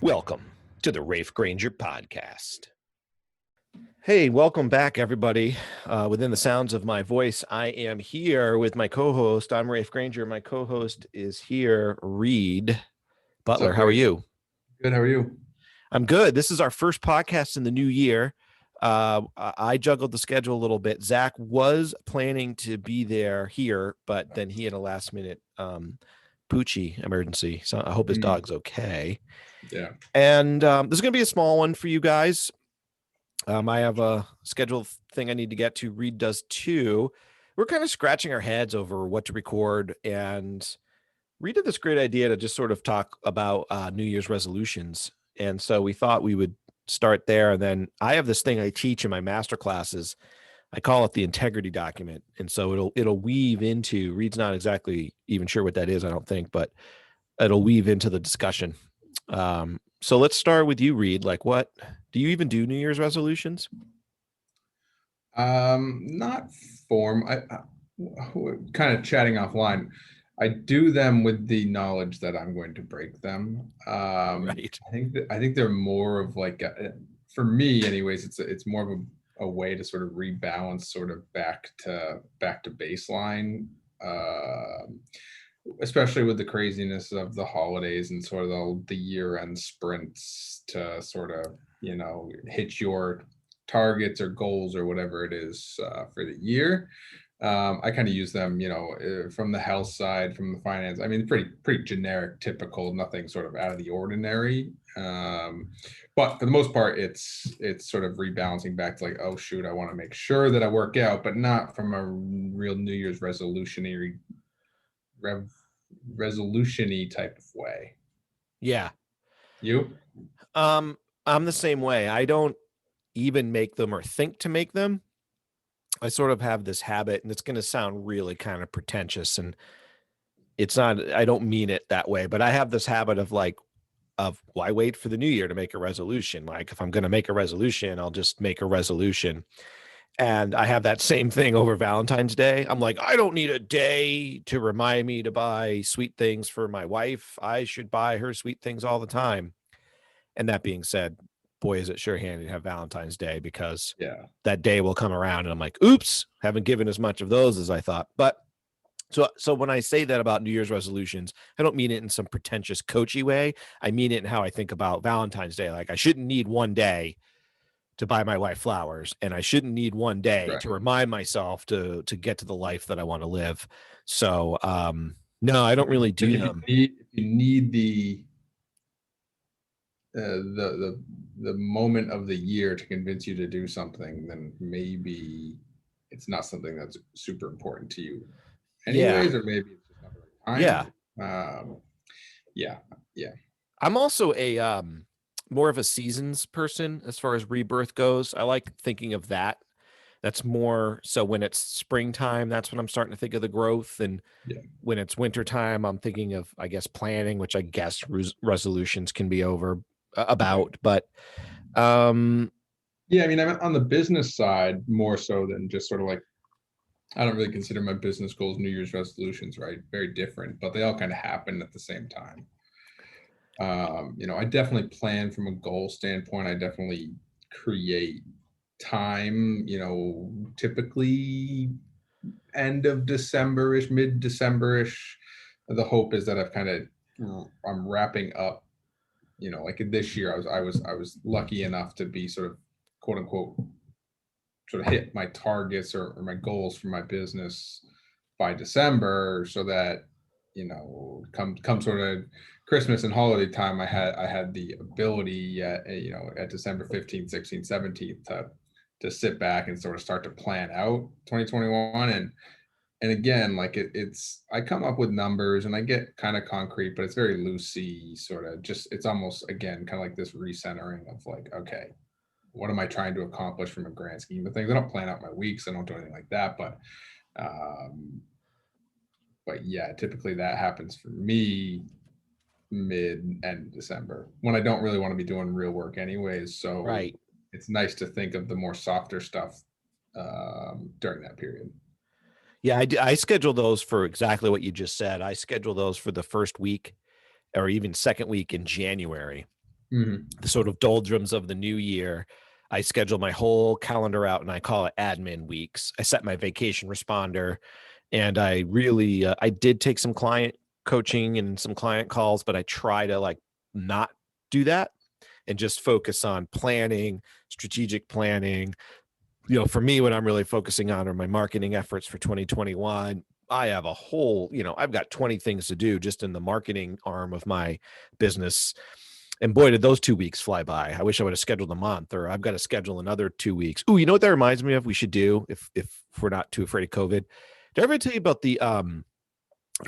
Welcome to the Raef Granger podcast. Hey, welcome back, everybody. Within the sounds of my voice, I am here with my co-host. I'm Raef Granger. My co-host is here, Reid Butler. What's up, how are Raef? you? Good. How are you? I'm good. This is our first podcast in the new year. I juggled the schedule a little bit. Zach was planning to be here, but then he had a last minute Poochie emergency. So I hope his dog's okay. Yeah. And this is going to be a small one for you guys. I have a scheduled thing I need to get to. Reid does too. We're kind of scratching our heads over what to record, and Reid had this great idea to just sort of talk about New Year's resolutions. And so we thought we would start there. And then I have this thing I teach in my master classes. I call it the integrity document. And so it'll weave into, Reid's not exactly even sure what that is, I don't think, but it'll weave into the discussion. So let's start with you, Reid. Like, what do you even do New Year's resolutions? Not form. I kind of chatting offline. I do them with the knowledge that I'm going to break them. Right. I think they're more of like for me, anyways. It's more of a way to sort of rebalance, sort of back to baseline. Especially with the craziness of the holidays and sort of the year-end sprints to sort of, hit your targets or goals or whatever it is for the year. I kind of use them, from the health side, from the finance. I mean, pretty generic, typical, nothing sort of out of the ordinary. But for the most part, it's sort of rebalancing back to like, oh shoot, I want to make sure that I work out, but not from a real New Year's resolutionary resolution-y type of way. Yeah. You? I'm the same way. I don't even make them or think to make them. I sort of have this habit, and it's going to sound really kind of pretentious, and it's not, I don't mean it that way, but I have this habit of why wait for the new year to make a resolution? Like, if I'm going to make a resolution, I'll just make a resolution. And I have that same thing over Valentine's Day. I'm like, I don't need a day to remind me to buy sweet things for my wife. I should buy her sweet things all the time. And that being said, boy, is it sure handy to have Valentine's Day, because that day will come around and I'm like, oops, haven't given as much of those as I thought. But so when I say that about New Year's resolutions, I don't mean it in some pretentious coachy way. I mean it in how I think about Valentine's Day. Like, I shouldn't need one day to buy my wife flowers, and I shouldn't need one day to remind myself to get to the life that I want to live. So no, I don't really do them. If you need the moment of the year to convince you to do something, then maybe it's not something that's super important to you anyways, or maybe it's just not the right time. Yeah. I'm also a more of a seasons person as far as rebirth goes. I like thinking of that. That's more so when it's springtime, that's when I'm starting to think of the growth. And when it's wintertime, I'm thinking of, I guess, planning, which I guess resolutions can be about. But I mean, I'm on the business side more so than just sort of like, I don't really consider my business goals New Year's resolutions, right? Very different, but they all kind of happen at the same time. I definitely plan from a goal standpoint. I definitely create time, typically end of December-ish, mid-December-ish. The hope is that I'm wrapping up, like this year, I was lucky enough to be sort of quote unquote sort of hit my targets or my goals for my business by December, so that come sort of Christmas and holiday time, I had the ability at December 15th, 16th, 17th to sit back and sort of start to plan out 2021. And again, like it's I come up with numbers and I get kind of concrete, but it's very loosey, sort of just, it's almost, again, kind of like this recentering of like, okay, what am I trying to accomplish from a grand scheme of things? I don't plan out my weeks, I don't do anything like that, but yeah, typically that happens for me end December, when I don't really want to be doing real work anyways. So it's nice to think of the more softer stuff during that period. Yeah, I schedule those for exactly what you just said. I schedule those for the first week or even second week in January. Hmm. the sort of doldrums of the new year, I schedule my whole calendar out and I call it admin weeks. I set my vacation responder, and I really I did take some client coaching and some client calls, but I try to like not do that and just focus on planning, strategic planning. For me, what I'm really focusing on are my marketing efforts for 2021. I have a whole, I've got 20 things to do just in the marketing arm of my business. And boy, did those 2 weeks fly by. I wish I would have scheduled a month, or I've got to schedule another 2 weeks. Ooh, you know what that reminds me of? We should do if we're not too afraid of COVID. Did I ever tell you about the a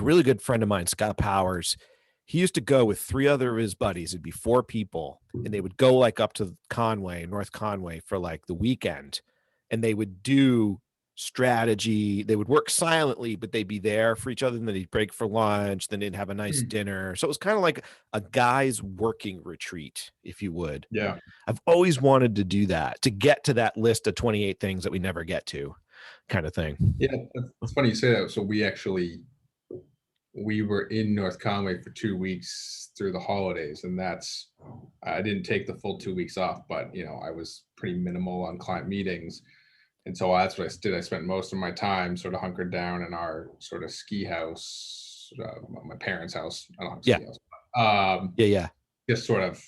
really good friend of mine, Scott Powers? He used to go with three other of his buddies. It'd be four people, and they would go like up to Conway, North Conway, for like the weekend, and they would do strategy. They would work silently, but they'd be there for each other, and then they'd break for lunch. Then they'd have a nice dinner. So it was kind of like a guy's working retreat, if you would. Yeah. I've always wanted to do that, to get to that list of 28 things that we never get to, kind of thing. Yeah. It's funny you say that. So we were in North Conway for 2 weeks through the holidays, and I didn't take the full 2 weeks off, but I was pretty minimal on client meetings, and so that's what I did. I spent most of my time sort of hunkered down in our sort of ski house, my parents' house. I don't have a Yeah. ski house. Yeah. Just sort of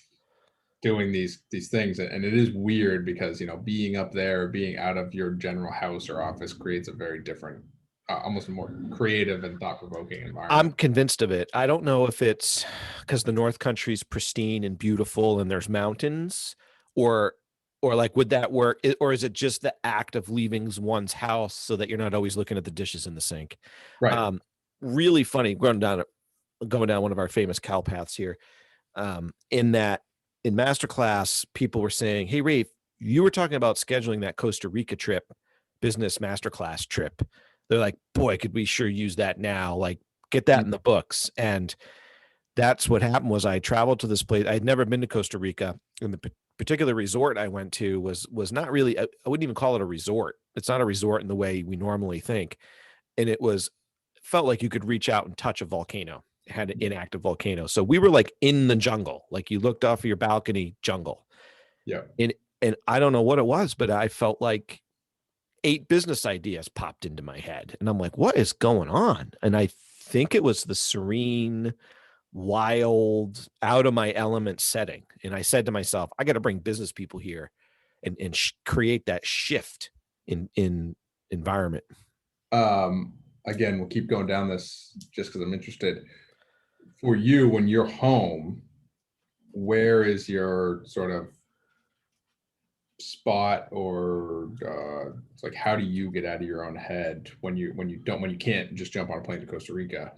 doing these things, and it is weird because being up there, being out of your general house or office creates a very different, almost a more creative and thought-provoking I'm environment. convinced of it. I don't know if it's because the North Country's pristine and beautiful and there's mountains, or like would that work? Or is it just the act of leaving one's house so that you're not always looking at the dishes in the sink? Right. Um, Really funny going down one of our famous cow paths here. In that in masterclass, people were saying, "Hey, Rafe, you were talking about scheduling that Costa Rica trip, business masterclass trip." They're like, "Boy, could we sure use that now? Like, get that in the books." And that's what happened. Was I traveled to this place. I had never been to Costa Rica, and the particular resort I went to was not really. I wouldn't even call it a resort. It's not a resort in the way we normally think, and felt like you could reach out and touch a volcano. It had an inactive volcano. So we were like in the jungle. Like you looked off of your balcony, jungle. Yeah. And I don't know what it was, but I felt like 8 business ideas popped into my head. And I'm like, what is going on? And I think it was the serene, wild, out of my element setting. And I said to myself, I got to bring business people here and create that shift in environment. Again, we'll keep going down this just because I'm interested. For you, when you're home, where is your sort of spot, or it's like, how do you get out of your own head when you can't just jump on a plane to Costa Rica?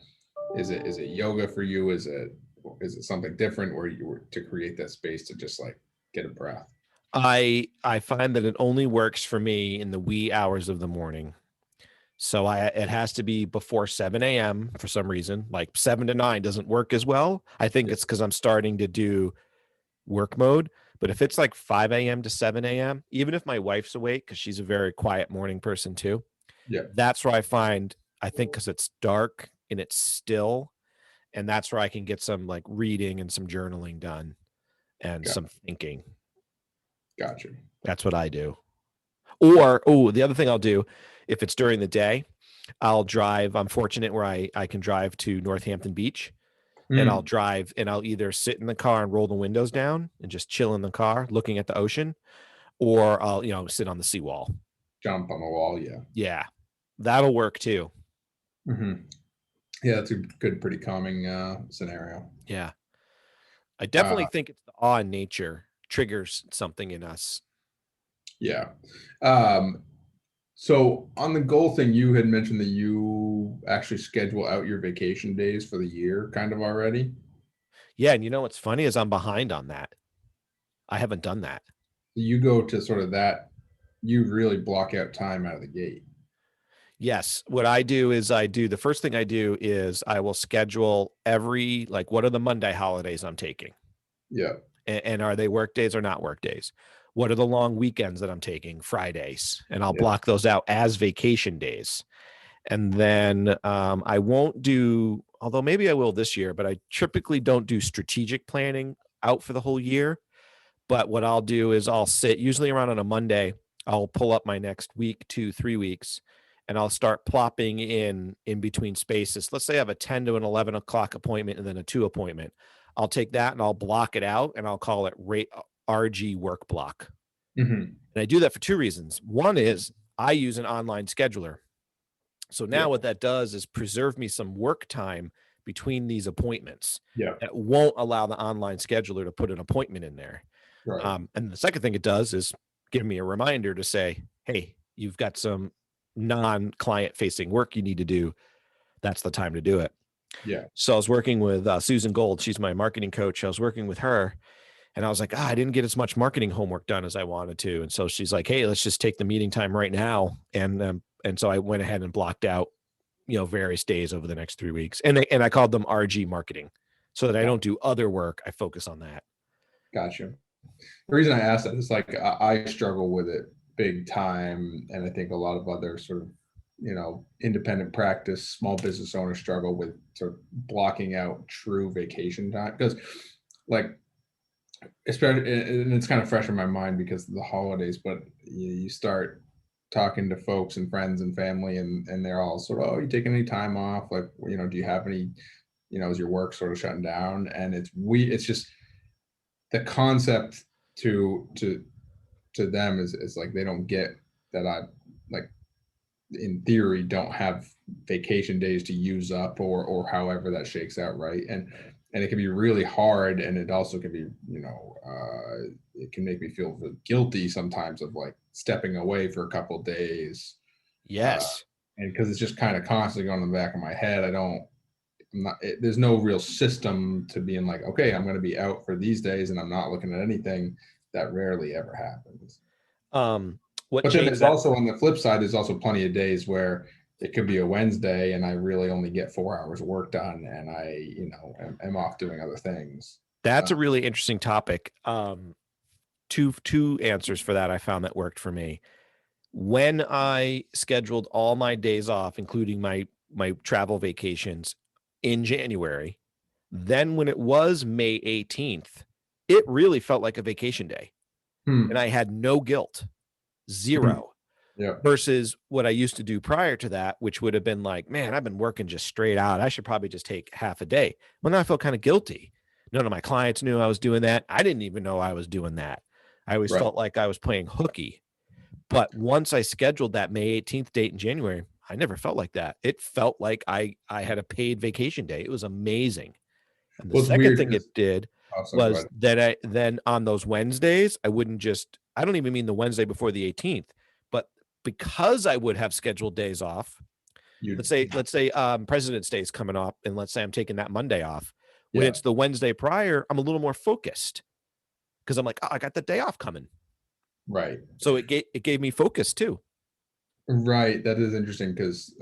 Is it yoga for you? Is it something different where you were to create that space to just like get a breath? I find that it only works for me in the wee hours of the morning. So it has to be before 7 a.m. for some reason. Like 7 to 9 doesn't work as well. I think Yeah. it's because I'm starting to do work mode. But if it's like 5 a.m. to 7 a.m., even if my wife's awake, because she's a very quiet morning person too, Yeah. that's where I think because it's dark and it's still, and that's where I can get some like reading and some journaling done and Got, some thinking. gotcha. That's what I do. Or, the other thing I'll do, if it's during the day, I'll drive. I'm fortunate where I can drive to Northampton Beach, and I'll drive and I'll either sit in the car and roll the windows down and just chill in the car looking at the ocean, or I'll, sit on the seawall. Jump on the wall. Yeah. Yeah, that'll work too. Yeah, that's a good, pretty calming scenario. Yeah. I Uh, definitely think it's the awe in nature triggers something in us. yeah. Um, so on the goal thing, you had mentioned that you actually schedule out your vacation days for the year kind of already. Yeah, and what's funny is I'm behind on that. I haven't done that. You go to sort of that, you really block out time out of the gate. Yes. What I do is the first thing I do is I will schedule like, what are the Monday holidays I'm taking? Yeah. And are they work days or not work days? What are the long weekends that I'm taking? Fridays. And I'll Yeah. block those out as vacation days. And then I won't do, although maybe I will this year, but I typically don't do strategic planning out for the whole year. But what I'll do is I'll sit usually around on a Monday. I'll pull up my next week, 2, 3 weeks, and I'll start plopping in between spaces. Let's say I have a 10 to an 11 o'clock appointment and then a 2 appointment. I'll take that and I'll block it out and I'll call it RG work block. Mm-hmm. And I do that for 2 reasons. One is I use an online scheduler. So now what that does is preserve me some work time between these appointments Yeah. that won't allow the online scheduler to put an appointment in there. Right. And the second thing it does is give me a reminder to say, hey, you've got some non-client facing work you need to do. That's the time to do it. Yeah. So I was working with Susan Gold. She's my marketing coach. I was working with her and I was like, I didn't get as much marketing homework done as I wanted to. And so she's like, hey, let's just take the meeting time right now. And so I went ahead and blocked out, various days over the next 3 weeks. And I called them RG marketing so that I don't do other work. I focus on that. Gotcha. The reason I asked that is like I struggle with it big time, and I think a lot of other sort of independent practice small business owners struggle with sort of blocking out true vacation time because, like, especially, and it's kind of fresh in my mind because of the holidays. But you start talking to folks and friends and family, and they're all sort of, oh, you taking any time off? Like, do you have any? Is your work sort of shutting down? And it's just the concept to them is like they don't get that I, like, in theory, don't have vacation days to use up, or however that shakes out, right? And it can be really hard, and it also can be, it can make me feel guilty sometimes of like stepping away for a couple of days. Yes. And because it's just kind of constantly going in the back of my head, there's no real system to being like, okay, I'm going to be out for these days and I'm not looking at anything. That rarely ever happens. What But then changed there's that? also, on the flip side, there's also plenty of days where it could be a Wednesday and I really only get 4 hours of work done, and I, am off doing other things. That's a really interesting topic. Two answers for that I found that worked for me. When I scheduled all my days off, including my travel vacations in January, then when it was May 18th, it really felt like a vacation day. And I had no guilt, zero. Yeah. Versus what I used to do prior to that, which would have been like, man, I've been working just straight out. I should probably just take half a day. Well, now I felt kind of guilty. None of my clients knew I was doing that. I didn't even know I was doing that. I always felt like I was playing hooky. But once I scheduled that May 18th date in January, I never felt like that. It felt like I had a paid vacation day. It was amazing. And the second thing it did was that then on those Wednesdays, I don't even mean the Wednesday before the 18th, but because I would have scheduled days off, let's say President's Day is coming up, and let's say I'm taking that Monday off. When it's the Wednesday prior, I'm a little more focused because I'm like, oh, I got the day off coming. Right. So it gave me focus too. Right. That is interesting because,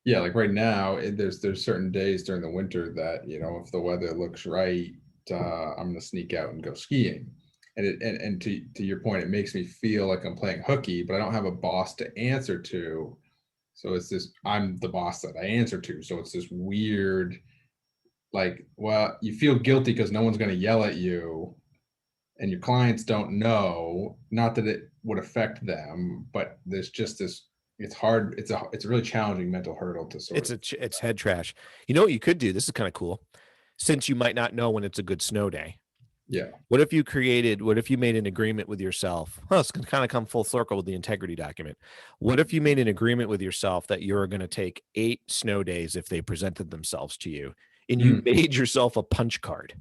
yeah, like right now, there's certain days during the winter that, if the weather looks right, I'm gonna sneak out and go skiing. And to your point, it makes me feel like I'm playing hooky, but I don't have a boss to answer to. So it's this, I'm the boss that I answer to. So it's this weird, like, well, you feel guilty because no one's gonna yell at you, and your clients don't know. Not that it would affect them, but there's just this. It's hard. It's a really challenging mental hurdle to sort of. It's head trash. You know what you could do? This is kind of cool. Since you might not know when it's a good snow day. Yeah. What if you made an agreement with yourself? Well, it's going to kind of come full circle with the integrity document. What if you made an agreement with yourself that you're going to take 8 snow days if they presented themselves to you, and you made yourself a punch card?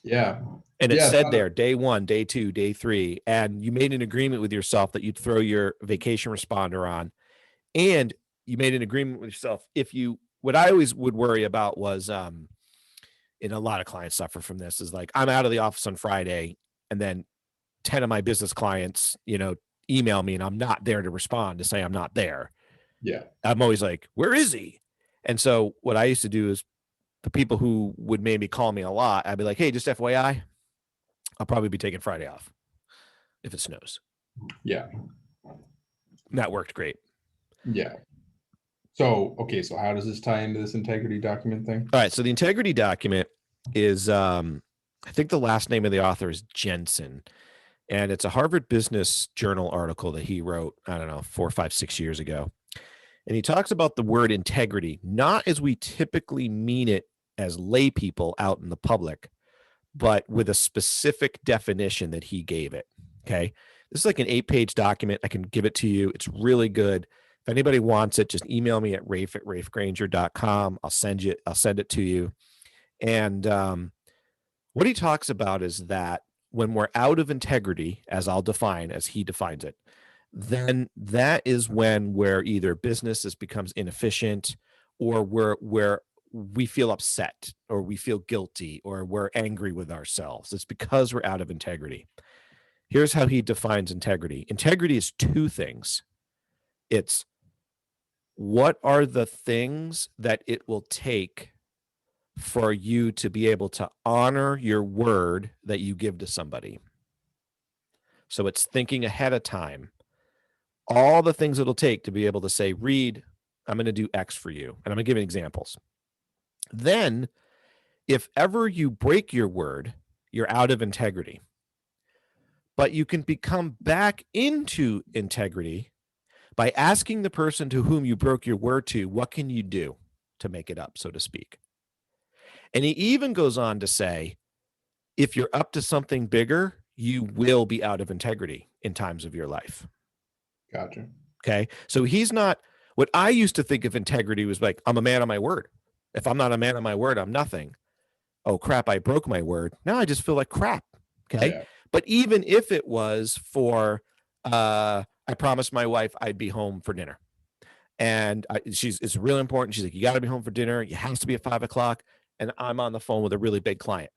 Yeah. And it said there, day 1, day 2, day 3, and you made an agreement with yourself that you'd throw your vacation responder on, and you made an agreement with yourself. What I always would worry about was, and a lot of clients suffer from this, is like, I'm out of the office on Friday, and then 10 of my business clients, email me, and I'm not there to respond to say I'm not there. Yeah. I'm always like, where is he? And so what I used to do is, the people who would maybe call me a lot, I'd be like, hey, just FYI, I'll probably be taking Friday off if it snows. Yeah. And that worked great. Yeah. So, okay, so how does this tie into this integrity document thing? All right. So the integrity document is, I think the last name of the author is Jensen, and it's a Harvard Business Journal article that he wrote, I don't know, 4, 5, 6 years ago. And he talks about the word integrity, not as we typically mean it as lay people out in the public, but with a specific definition that he gave it. Okay. This is like an 8-page document. I can give it to you. It's really good. If anybody wants it, just email me at raef@raefgranger.com. I'll send it to you. And what he talks about is that when we're out of integrity, as I'll define, as he defines it, then that is when where either business becomes inefficient, or where we feel upset, or we feel guilty, or we're angry with ourselves. It's because we're out of integrity. Here's how he defines integrity. Integrity is two things. It's what are the things that it will take for you to be able to honor your word that you give to somebody. So it's thinking ahead of time, all the things it'll take to be able to say, Reid, I'm going to do X for you. And I'm going to give you examples. Then, if ever you break your word, you're out of integrity. But you can become back into integrity by asking the person to whom you broke your word to, what can you do to make it up, so to speak? And he even goes on to say, if you're up to something bigger, you will be out of integrity in times of your life. Gotcha. Okay. So he's not, what I used to think of integrity was like, I'm a man of my word. If I'm not a man of my word, I'm nothing. Oh, crap, I broke my word. Now I just feel like crap. Okay. Yeah. But even if it was for, I promised my wife I'd be home for dinner. And it's really important. She's like, you got to be home for dinner. It has to be at 5 o'clock. And I'm on the phone with a really big client.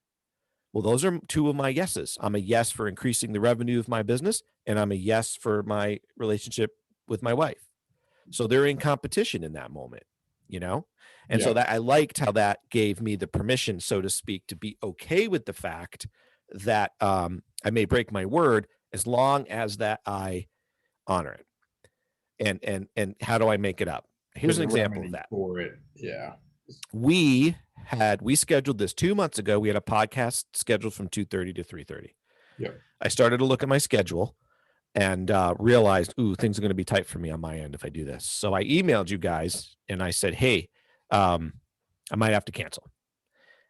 Well, those are two of my yeses. I'm a yes for increasing the revenue of my business, and I'm a yes for my relationship with my wife. So they're in competition in that moment, you know? And so Yeah. that I liked how that gave me the permission, so to speak, to be okay with the fact that I may break my word as long as that I honor it. And how do I make it up? Here's There's an a example of remedy that. for it. Yeah. We scheduled this 2 months ago. We had a podcast scheduled from 2:30 to 3:30. Yep. I started to look at my schedule and realized, ooh, things are going to be tight for me on my end if I do this. So I emailed you guys and I said, hey, I might have to cancel.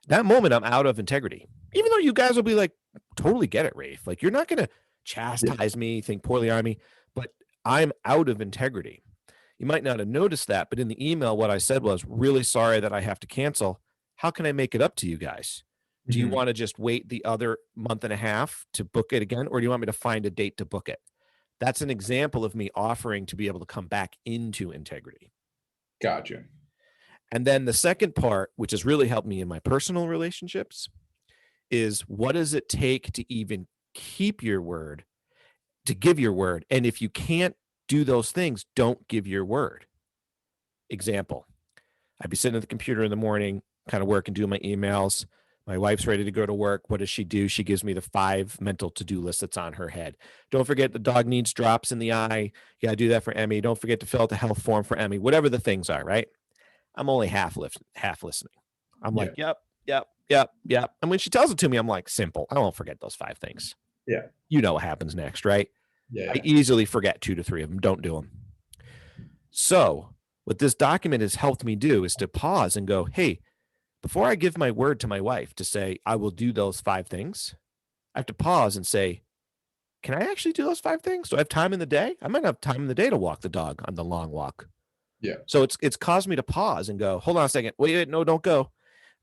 That moment, I'm out of integrity. Even though you guys will be like, totally get it, Rafe. Like, you're not going to Yeah. chastise me, think poorly on me, but I'm out of integrity. You might not have noticed that, but in the email, what I said was, really sorry that I have to cancel. How can I make it up to you guys? Do you Mhm. want to just wait the other month and a half to book it again, or do you want me to find a date to book it? That's an example of me offering to be able to come back into integrity. Gotcha. And then the second part, which has really helped me in my personal relationships, is what does it take to even keep your word, to give your word? And if you can't do those things, don't give your word. Example, I'd be sitting at the computer in the morning, kind of working, doing my emails. My wife's ready to go to work. What does she do? She gives me the 5 mental to-do list that's on her head. Don't forget the dog needs drops in the eye. You got to do that for Emmy. Don't forget to fill out the health form for Emmy. Whatever the things are, right? I'm only half listening. I'm like, Yeah. yep, yep, yep, yep. And when she tells it to me, I'm like, simple. I won't forget those 5 things. Yeah. You know what happens next, right? I Yeah. easily forget 2 to 3 of them. Don't do them. So what this document has helped me do is to pause and go, hey, before I give my word to my wife to say, I will do those 5 things, I have to pause and say, can I actually do those 5 things? Do I have time in the day? I might not have time in the day to walk the dog on the long walk. Yeah. So it's caused me to pause and go, hold on a second. Wait, no, don't go.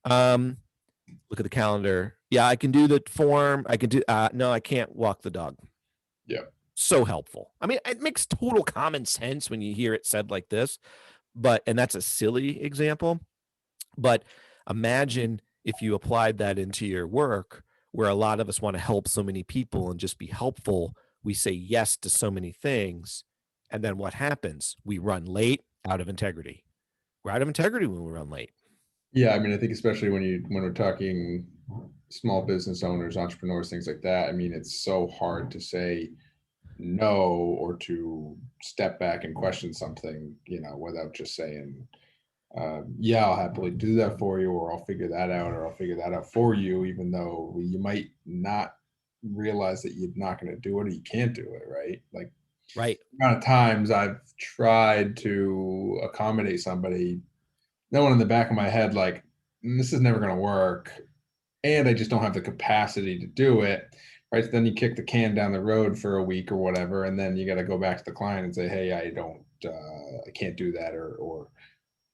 Look at the calendar. Yeah, I can do the form. I can do, no, I can't walk the dog. Yeah. So helpful. I mean, it makes total common sense when you hear it said like this, and that's a silly example. But imagine if you applied that into your work, where a lot of us want to help so many people and just be helpful. We say yes to so many things. And then what happens? We run late, out of integrity. We're out of integrity when we run late. Yeah. I mean, I think especially when we're talking small business owners, entrepreneurs, things like that. I mean, it's so hard to say know or to step back and question something, without just saying, yeah, I'll happily do that for you, or I'll figure that out, or I'll figure that out for you, even though you might not realize that you're not going to do it or you can't do it, right? Like, Right. the amount of times I've tried to accommodate somebody, knowing in the back of my head, like, this is never going to work, and I just don't have the capacity to do it. Right. So then you kick the can down the road for a week or whatever, and then you got to go back to the client and say, "Hey, I can't do that," or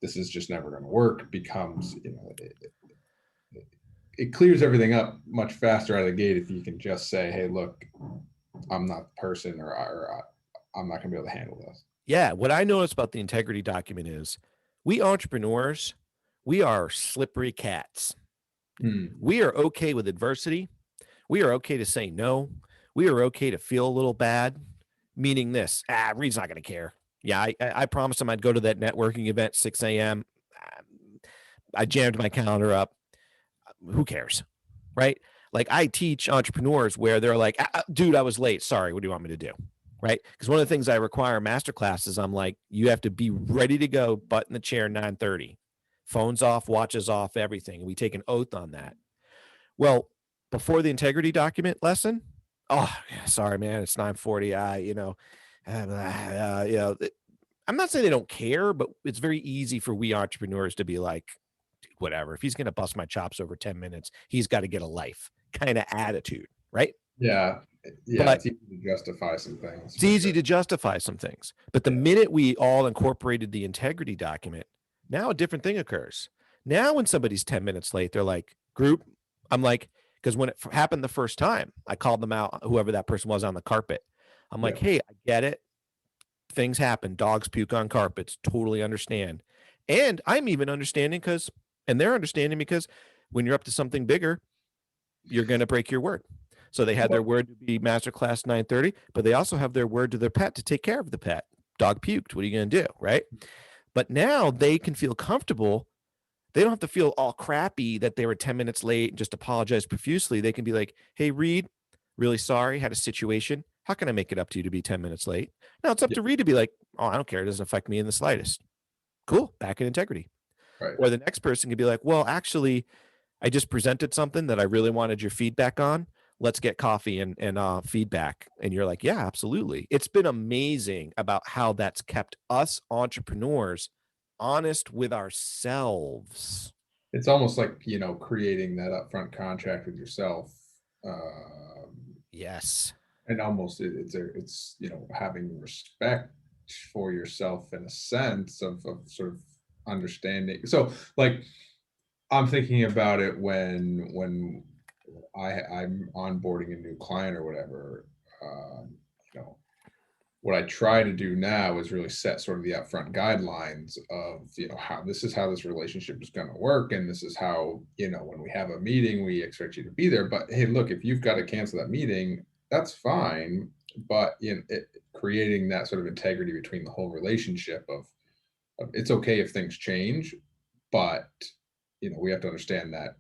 "This is just never going to work." Becomes, it clears everything up much faster out of the gate if you can just say, "Hey, look, I'm not the person, or I'm not going to be able to handle this." Yeah. What I notice about the integrity document is we entrepreneurs, we are slippery cats. Hmm. We are okay with adversity. We are okay to say no. We are okay to feel a little bad, meaning this, Reed's not going to care. Yeah, I promised him I'd go to that networking event 6 a.m. I jammed my calendar up. Who cares? Right? Like I teach entrepreneurs where they're like, dude, I was late. Sorry. What do you want me to do? Right? Because one of the things I require in master classes, I'm like, you have to be ready to go, butt in the chair, 9:30. Phones off, watches off, everything. We take an oath on that. Well, before the integrity document lesson, oh, yeah, sorry, man, it's 9:40. I'm not saying they don't care, but it's very easy for we entrepreneurs to be like, whatever. If he's going to bust my chops over 10 minutes, he's got to get a life kind of attitude, right? Yeah, yeah, But it's easy to justify some things it's for easy sure. to justify some things. But the Yeah, minute we all incorporated the integrity document, now a different thing occurs. Now, when somebody's 10 minutes late, they're like, group, I'm like, because when it happened the first time, I called them out, whoever that person was on the carpet. I'm yeah, like, hey, I get it. Things happen. Dogs puke on carpets. Totally understand. And I'm even understanding because, and they're understanding because when you're up to something bigger, you're going to break your word. So they had well, their word to be masterclass 9:30, but they also have their word to their pet to take care of the pet. Dog puked. What are you going to do? Right. But now they can feel comfortable. They don't have to feel all crappy that they were 10 minutes late and just apologize profusely. They can be like, hey, Reed, really sorry, had a situation. How can I make it up to you to be 10 minutes late? Now it's up yeah, to Reed to be like, oh, I don't care. It doesn't affect me in the slightest. Cool. Back in integrity. right. Or the next person can be like, well, actually, I just presented something that I really wanted your feedback on. Let's get coffee and feedback. And you're like, yeah, absolutely. It's been amazing about how that's kept us entrepreneurs honest with ourselves. It's almost like, creating that upfront contract with yourself, Yes. and almost it's having respect for yourself in a sense of sort of understanding. So, like, I'm thinking about it when I'm onboarding a new client or whatever. You know, what I try to do now is really set sort of the upfront guidelines of, how this is how this relationship is going to work, and this is how, when we have a meeting, we expect you to be there. But hey, look, if you've got to cancel that meeting, that's fine. But creating that sort of integrity between the whole relationship of it's okay if things change, but we have to understand that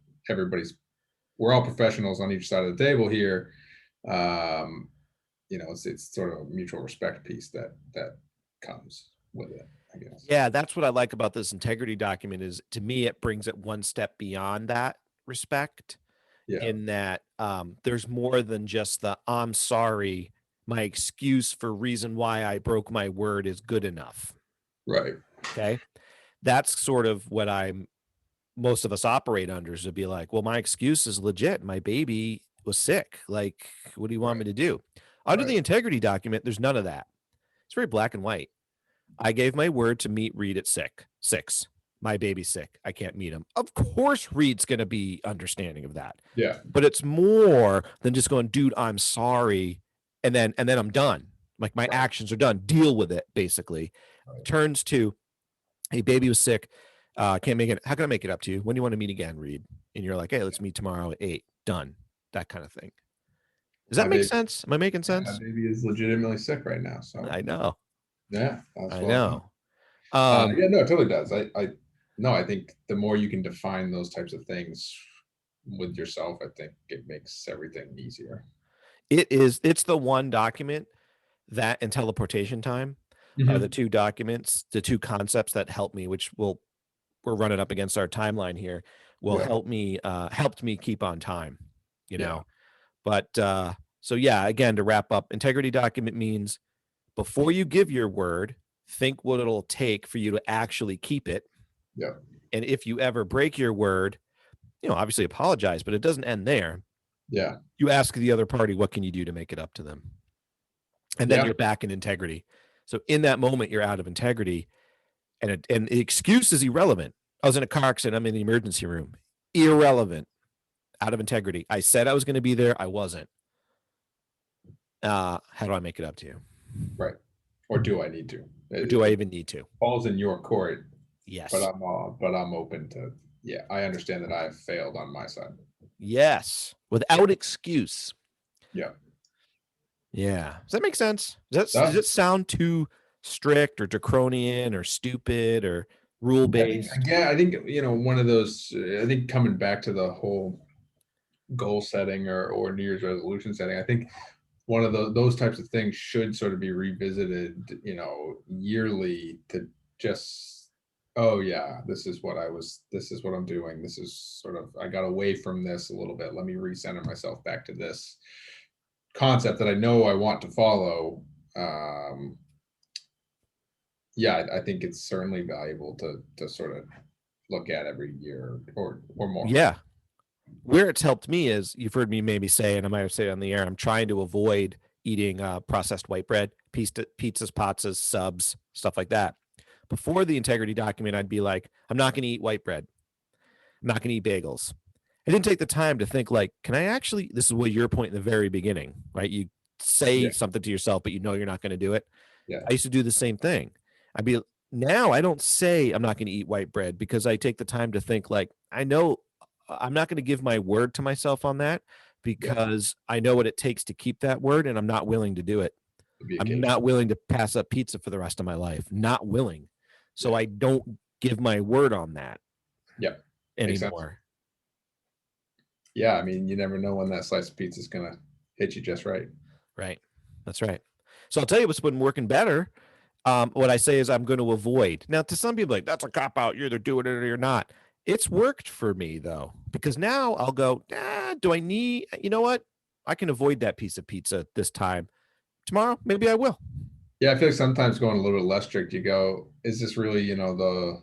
we're all professionals on each side of the table here. Um, it's sort of a mutual respect piece that comes with it, I guess. Yeah, that's what I like about this integrity document is to me it brings it one step beyond that respect Yeah, in that there's more than just the I'm sorry, my excuse for reason why I broke my word is good enough. right. Okay. That's sort of what I'm most of us operate under is to be like, well, my excuse is legit. My baby was sick. Like, what do you want Right, me to do? Under right. the integrity document, there's none of that. It's very black and white. I gave my word to meet Reed at 6. My baby's sick. I can't meet him. Of course, Reed's going to be understanding of that. Yeah, But it's more than just going, dude, I'm sorry. And then I'm done. Like my right, actions are done. Deal with it, basically. right. Turns to, hey, baby was sick. Can't make it. How can I make it up to you? When do you want to meet again, Reed? And you're like, hey, let's meet tomorrow at 8. Done. That kind of thing. Does My that make baby, sense? Am I making yeah, my sense? baby is legitimately sick right now. So I know. yeah, that's I well done. know. Um, Yeah, no, it totally does. No, I think the more you can define those types of things with yourself, I think it makes everything easier. it's the one document That and teleportation time are the Mhm. two documents, the two concepts that help me, which we're running up against our timeline here, will Yeah. helped me keep on time, you Yeah. know. But so yeah, again, to wrap up, integrity document means before you give your word, think what it'll take for you to actually keep it. Yeah. And if you ever break your word, obviously apologize, but it doesn't end there. Yeah. You ask the other party, what can you do to make it up to them? And then Yeah. you're back in integrity. So in that moment, you're out of integrity, and the excuse is irrelevant. I was in a car accident. I'm in the emergency room. Irrelevant. Out of integrity. I said I was going to be there. I wasn't. How do I make it up to you? Right. Or do I need to? Or do I It even need to? falls in your court, but Yes. I'm open to. Yeah, I understand that I've failed on my side. Yes. Without excuse. Yeah. Yeah. Does that make sense? Does Does. it sound too strict or draconian or stupid or rule based? I think one of those. I think coming back to the whole goal setting or New Year's resolution setting, I think one of those types of things should sort of be revisited, yearly to just, oh yeah, this is what I'm doing. This is sort of, I got away from this a little bit. Let me recenter myself back to this concept that I know I want to follow. Um, yeah, I think it's certainly valuable to sort of look at every year or more. Yeah. Where it's helped me is you've heard me maybe say, and I might have said it on the air, I'm trying to avoid eating processed white bread, pizzas, pazzas, subs, stuff like that. Before the integrity document, I'd be like, I'm not going to eat white bread. I'm not going to eat bagels. I didn't take the time to think like, can I actually, this is what your point in the very beginning, right? You say Yeah. something to yourself, but you're not going to do it. Yeah. I used to do the same thing. Now I don't say I'm not going to eat white bread because I take the time to think like, I know I'm not going to give my word to myself on that Yeah. because I know what it takes to keep that word and I'm not willing to do it. It'd be I'm occasional. not willing to pass up pizza for the rest of my life. Not willing. So Yeah. I don't give my word on that Yeah. Makes sense. anymore. Yeah, I mean, you never know when that slice of pizza is gonna hit you just right. Right. That's right. So I'll tell you what's been working better. What I say is I'm going to avoid. Now, to some people, like that's a cop out. You're either doing it or you're not. It's worked for me though, because now I'll go. Do I need? You know what? I can avoid that piece of pizza this time. Tomorrow, maybe I will. Yeah, I feel like sometimes going a little bit less strict, you go, is this really, do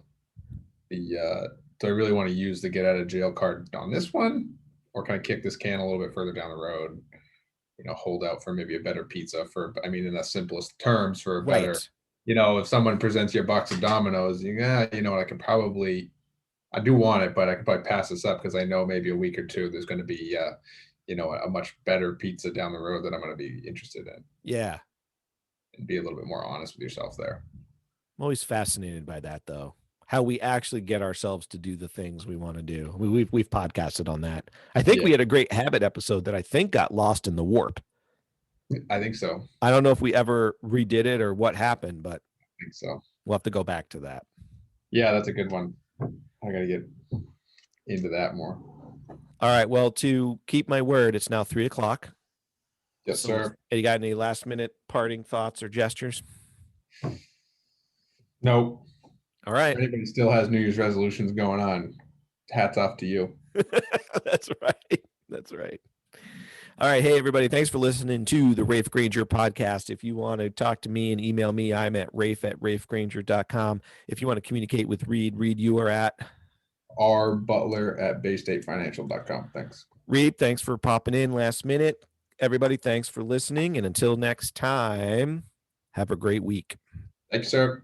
I really want to use the get out of jail card on this one? Or can I kick this can a little bit further down the road? Hold out for maybe a better pizza I mean, in the simplest terms, for a better, Right. if someone presents you a box of Dominoes, what, I do want it, but I could probably pass this up because I know maybe a week or two there's going to be, a much better pizza down the road that I'm going to be interested in, Yeah. and be a little bit more honest with yourself there. I'm always fascinated by that though. How we actually get ourselves to do the things we want to do. We've podcasted on that. I think Yeah, we had a great habit episode that I think got lost in the warp. I think so. I don't know if we ever redid it or what happened, but I think so. we'll have to go back to that. Yeah, that's a good one. I got to get into that more. All right. Well, to keep my word, it's now 3:00. Yes, So, sir. you got any last minute parting thoughts or gestures? Nope. All right. If anybody still has New Year's resolutions going on, hats off to you. That's right. That's right. All right. Hey, everybody. Thanks for listening to the Rafe Granger podcast. If you want to talk to me and email me, I'm at rafe@rafegranger.com. If you want to communicate with Reid, you are at rbutler@baystatefinancial.com. Thanks. Reid. Thanks for popping in last minute. Everybody, thanks for listening. And until next time, have a great week. Thank you, sir.